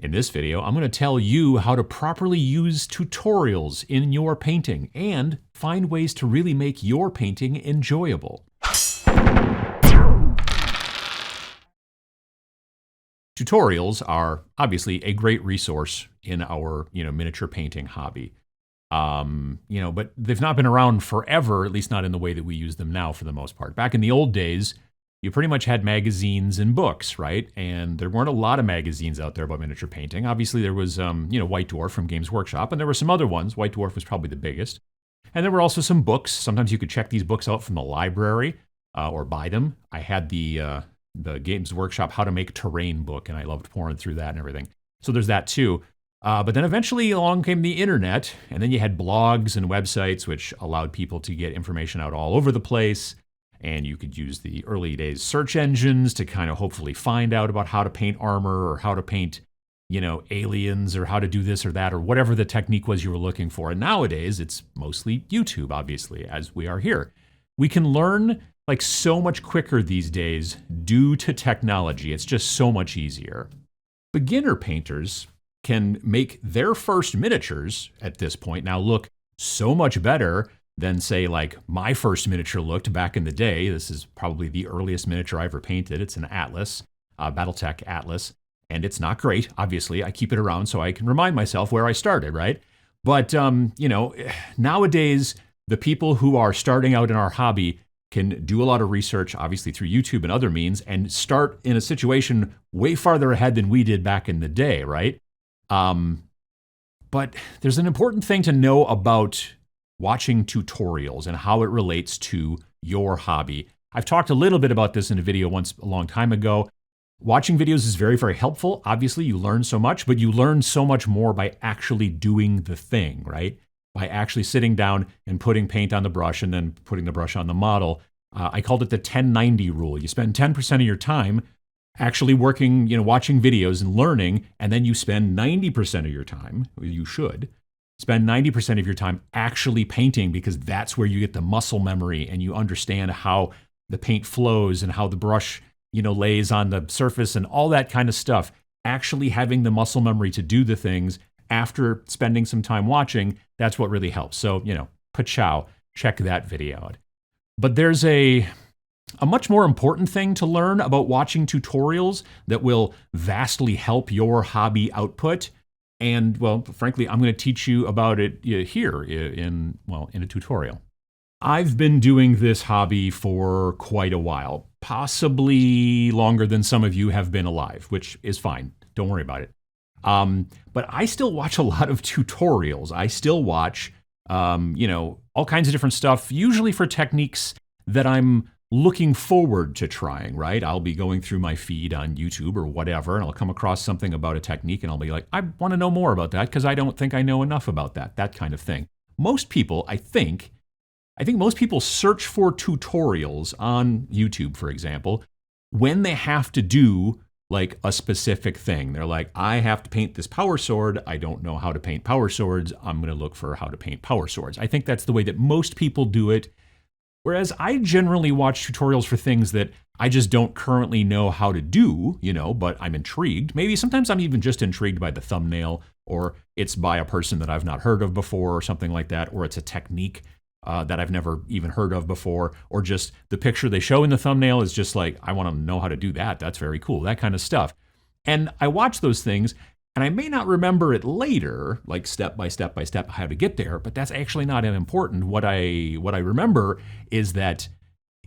In this video, I'm going to tell you how to properly use tutorials in your painting and find ways to really make your painting enjoyable. Tutorials are obviously a great resource in our, miniature painting hobby. But they've not been around forever, at least not in the way that we use them now for the most part. Back in the old days, you pretty much had magazines and books, right? And there weren't a lot of magazines out there about miniature painting. Obviously, there was, White Dwarf from Games Workshop, and there were some other ones. White Dwarf was probably the biggest. And there were also some books. Sometimes you could check these books out from the library or buy them. I had the Games Workshop How to Make Terrain book, and I loved pouring through that and everything. So there's that too. But then eventually along came the internet, and then you had blogs and websites, which allowed people to get information out all over the place. And you could use the early days search engines to kind of hopefully find out about how to paint armor or how to paint, aliens or how to do this or that or whatever the technique was you were looking for. And nowadays, it's mostly YouTube, obviously, as we are here. We can learn like so much quicker these days due to technology. It's just so much easier. Beginner painters can make their first miniatures at this point now look so much better than, say, like my first miniature looked back in the day. This is probably the earliest miniature I ever painted. It's an Atlas, Battletech Atlas, and it's not great, obviously. I keep it around so I can remind myself where I started, right? But, nowadays, the people who are starting out in our hobby can do a lot of research, obviously through YouTube and other means, and start in a situation way farther ahead than we did back in the day, right? But there's an important thing to know about watching tutorials and how it relates to your hobby. I've talked a little bit about this in a video once a long time ago. Watching videos is very, very helpful. Obviously, you learn so much, but you learn so much more by actually doing the thing, right? By actually sitting down and putting paint on the brush and then putting the brush on the model. I called it the 10-90 rule. You spend 10% of your time actually working, watching videos and learning, and then you spend 90% of your time, you should, spend 90% of your time actually painting, because that's where you get the muscle memory and you understand how the paint flows and how the brush, lays on the surface and all that kind of stuff. Actually having the muscle memory to do the things after spending some time watching, that's what really helps. So, pachow, check that video out. But there's a much more important thing to learn about watching tutorials that will vastly help your hobby output. And, well, frankly, I'm going to teach you about it here in a tutorial. I've been doing this hobby for quite a while, possibly longer than some of you have been alive, which is fine. Don't worry about it. But I still watch a lot of tutorials. I still watch, all kinds of different stuff, usually for techniques that I'm looking forward to trying, right? I'll be going through my feed on YouTube or whatever, and I'll come across something about a technique, and I'll be like, I want to know more about that because I don't think I know enough about that kind of thing. Most people, I think most people search for tutorials on YouTube, for example, when they have to do like a specific thing. They're like, I have to paint this power sword. I don't know how to paint power swords. I'm going to look for how to paint power swords. I think that's the way that most people do it. Whereas I generally watch tutorials for things that I just don't currently know how to do, but I'm intrigued. Maybe sometimes I'm even just intrigued by the thumbnail, or it's by a person that I've not heard of before or something like that, or it's a technique that I've never even heard of before, or just the picture they show in the thumbnail is just like, I want to know how to do that. That's very cool, that kind of stuff. And I watch those things, and I may not remember it later, like step by step by step, how to get there, but that's actually not important. What I remember is that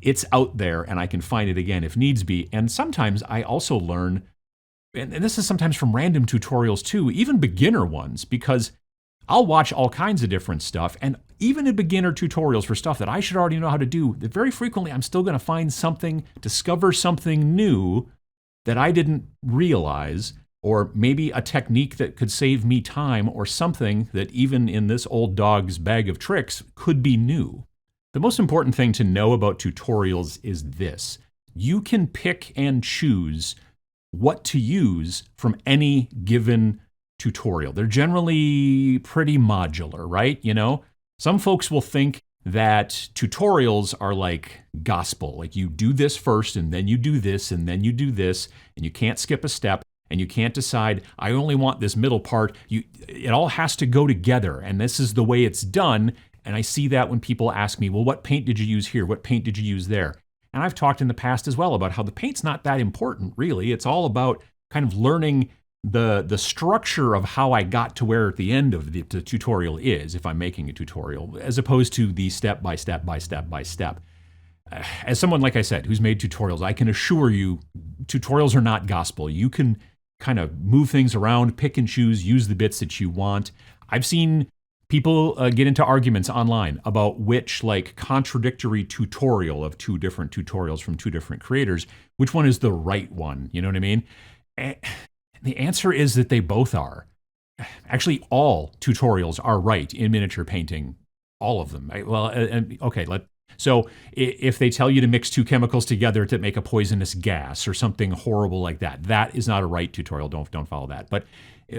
it's out there and I can find it again if needs be. And sometimes I also learn, and this is sometimes from random tutorials too, even beginner ones, because I'll watch all kinds of different stuff, and even in beginner tutorials for stuff that I should already know how to do, that very frequently I'm still going to find something, discover something new that I didn't realize, or maybe a technique that could save me time, or something that even in this old dog's bag of tricks could be new. The most important thing to know about tutorials is this: you can pick and choose what to use from any given tutorial. They're generally pretty modular, right? Some folks will think that tutorials are like gospel, like you do this first and then you do this and then you do this, and you can't skip a step. and you can't decide, I only want this middle part. It all has to go together, and this is the way it's done. And I see that when people ask me, well, what paint did you use here? What paint did you use there? And I've talked in the past as well about how the paint's not that important, really. It's all about kind of learning the structure of how I got to where at the end of the tutorial is, if I'm making a tutorial, as opposed to the step by step by step by step. As someone, like I said, who's made tutorials, I can assure you, tutorials are not gospel. You can kind of move things around, pick and choose, use the bits that you want. I've seen people get into arguments online about which contradictory tutorial of two different tutorials from two different creators, which one is the right one, you know what I mean? And the answer is that they both are. Actually, all tutorials are right in miniature painting, all of them. So if they tell you to mix two chemicals together to make a poisonous gas or something horrible like that, that is not a right tutorial. Don't follow that. But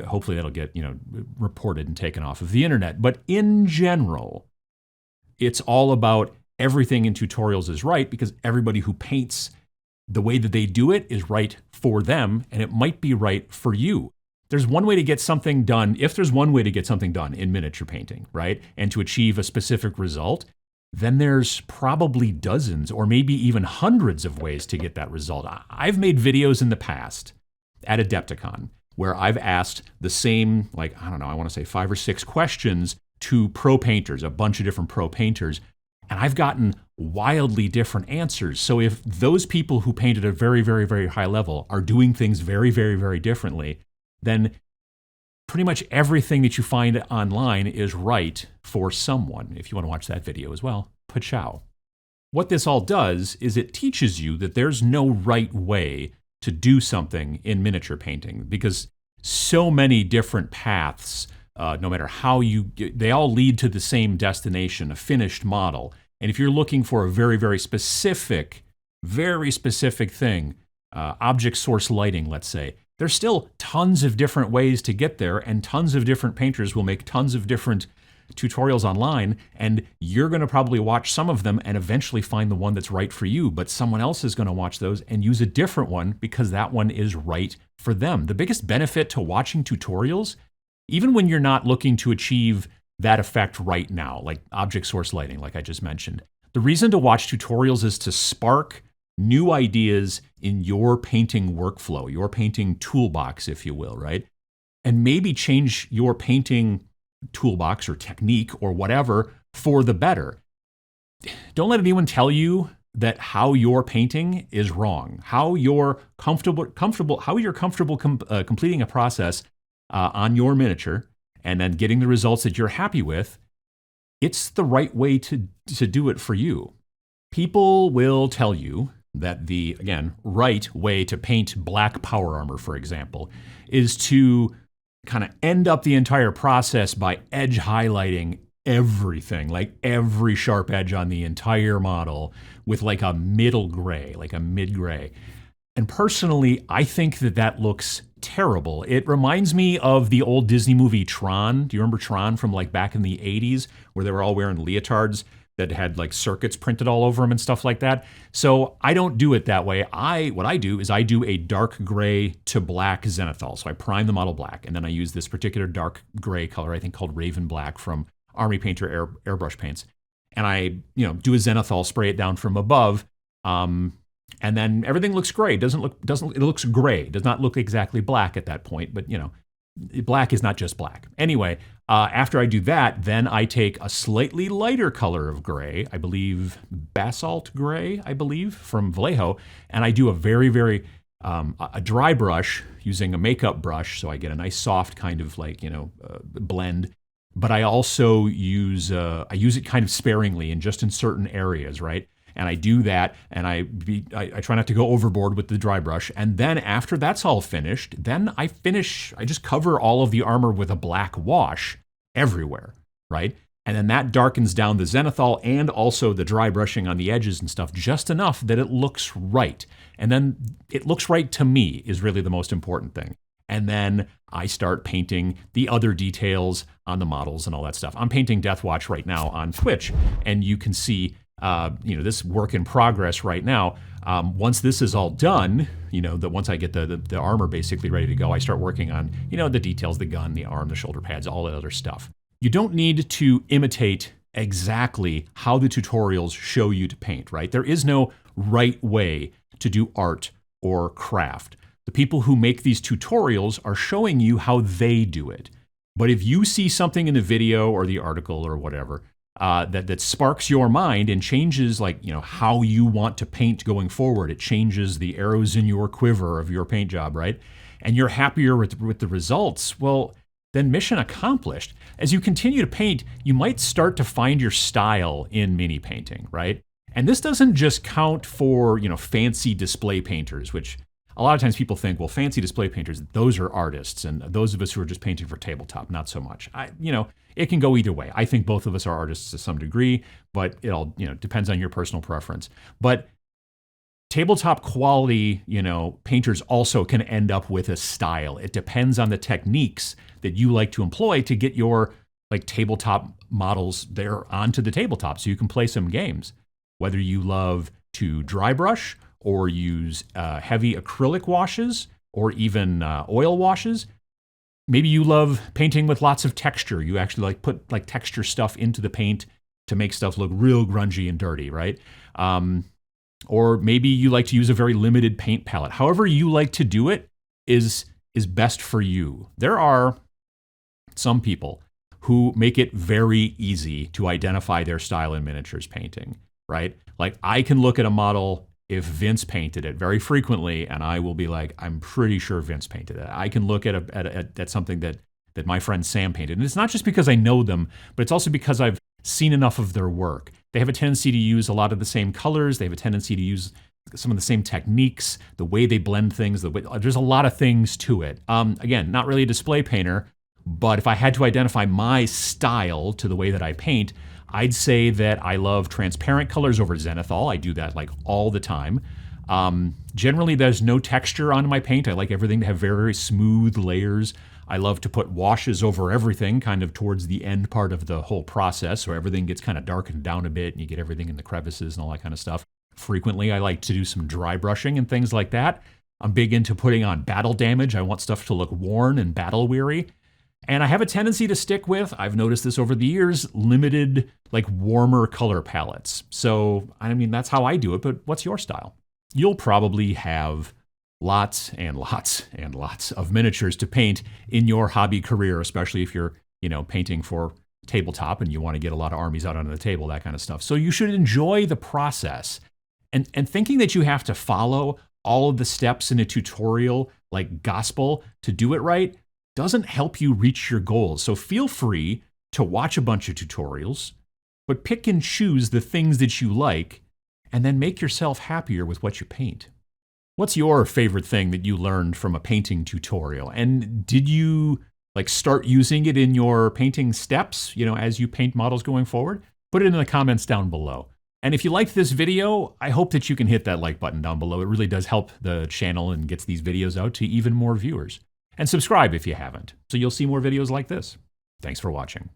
hopefully that'll get reported and taken off of the internet. But in general, it's all about everything in tutorials is right because everybody who paints the way that they do it is right for them, and it might be right for you. There's one way to get something done, if there's one way to get something done in miniature painting, right, and to achieve a specific result, then there's probably dozens or maybe even hundreds of ways to get that result. I've made videos in the past at Adepticon where I've asked the same, I want to say 5 or 6 questions to pro painters, a bunch of different pro painters, and I've gotten wildly different answers. So if those people who paint at a very, very, very high level are doing things very, very, very differently, then pretty much everything that you find online is right for someone. If you want to watch that video as well, pachow. What this all does is it teaches you that there's no right way to do something in miniature painting because so many different paths, no matter how they all lead to the same destination, a finished model. And if you're looking for a very, very specific thing, object source lighting, let's say, there's still tons of different ways to get there, and tons of different painters will make tons of different tutorials online, and you're going to probably watch some of them and eventually find the one that's right for you, but someone else is going to watch those and use a different one because that one is right for them. The biggest benefit to watching tutorials, even when you're not looking to achieve that effect right now, like object source lighting, like I just mentioned, the reason to watch tutorials is to spark new ideas in your painting workflow, your painting toolbox, if you will, right? And maybe change your painting toolbox or technique or whatever for the better. Don't let anyone tell you that how you're painting is wrong. How you're comfortable completing a process on your miniature and then getting the results that you're happy with, it's the right way to do it for you. People will tell you that the, again, right way to paint black power armor, for example, is to kind of end up the entire process by edge highlighting everything, like every sharp edge on the entire model with like a middle gray, like a mid-gray. And personally, I think that looks terrible. It reminds me of the old Disney movie Tron. Do you remember Tron from like back in the 80s where they were all wearing leotards that had like circuits printed all over them and stuff like that? So I don't do it that way. What I do is I do a dark gray to black zenithal. So I prime the model black, and then I use this particular dark gray color, I think called Raven Black from Army Painter airbrush paints. And I, do a zenithal, spray it down from above. And then everything looks gray. It looks gray. It does not look exactly black at that point, but black is not just black. Anyway, after I do that, then I take a slightly lighter color of gray, I believe basalt gray, from Vallejo, and I do a very, very, a dry brush using a makeup brush, so I get a nice soft kind of blend. But I also use it kind of sparingly and just in certain areas, right? And I do that, and I try not to go overboard with the dry brush. And then after that's all finished, then I just cover all of the armor with a black wash everywhere, right? And then that darkens down the zenithal and also the dry brushing on the edges and stuff just enough that it looks right. And then it looks right to me is really the most important thing. And then I start painting the other details on the models and all that stuff. I'm painting Deathwatch right now on Twitch, and you can see this work in progress right now. Once this is all done, that once I get the armor basically ready to go, I start working on, the details, the gun, the arm, the shoulder pads, all that other stuff. You don't need to imitate exactly how the tutorials show you to paint, right? There is no right way to do art or craft. The people who make these tutorials are showing you how they do it. But if you see something in the video or the article or whatever that sparks your mind and changes how you want to paint going forward, it changes the arrows in your quiver of your paint job, right? And you're happier with the results, well, then mission accomplished. As you continue to paint, you might start to find your style in mini painting, right? And this doesn't just count for, fancy display painters, which a lot of times people think, well, fancy display painters, those are artists, and those of us who are just painting for tabletop, not so much. It can go either way. I think both of us are artists to some degree, but it all, depends on your personal preference. But tabletop quality, painters also can end up with a style. It depends on the techniques that you like to employ to get your tabletop models there onto the tabletop so you can play some games. Whether you love to dry brush or use heavy acrylic washes or even oil washes. Maybe you love painting with lots of texture. You actually put texture stuff into the paint to make stuff look real grungy and dirty, right? Or maybe you like to use a very limited paint palette. However you like to do it is best for you. There are some people who make it very easy to identify their style in miniatures painting, right? I can look at a model if Vince painted it very frequently, and I will be like, I'm pretty sure Vince painted it. I can look at something that my friend Sam painted. And it's not just because I know them, but it's also because I've seen enough of their work. They have a tendency to use a lot of the same colors. They have a tendency to use some of the same techniques, the way they blend things. There's a lot of things to it. Again, not really a display painter, but if I had to identify my style to the way that I paint, I'd say that I love transparent colors over zenithal. I do that all the time. Generally, there's no texture on my paint. I like everything to have very, very smooth layers. I love to put washes over everything kind of towards the end part of the whole process, so everything gets kind of darkened down a bit and you get everything in the crevices and all that kind of stuff. Frequently, I like to do some dry brushing and things like that. I'm big into putting on battle damage. I want stuff to look worn and battle weary. And I have a tendency to stick with, I've noticed this over the years, limited, warmer color palettes. So, that's how I do it, but what's your style? You'll probably have lots and lots and lots of miniatures to paint in your hobby career, especially if you're, painting for tabletop and you want to get a lot of armies out onto the table, that kind of stuff. So you should enjoy the process. And thinking that you have to follow all of the steps in a tutorial like gospel to do it right doesn't help you reach your goals. So feel free to watch a bunch of tutorials, but pick and choose the things that you like and then make yourself happier with what you paint. What's your favorite thing that you learned from a painting tutorial? And did you start using it in your painting steps, as you paint models going forward? Put it in the comments down below. And if you liked this video, I hope that you can hit that like button down below. It really does help the channel and gets these videos out to even more viewers. And subscribe if you haven't, so you'll see more videos like this. Thanks for watching.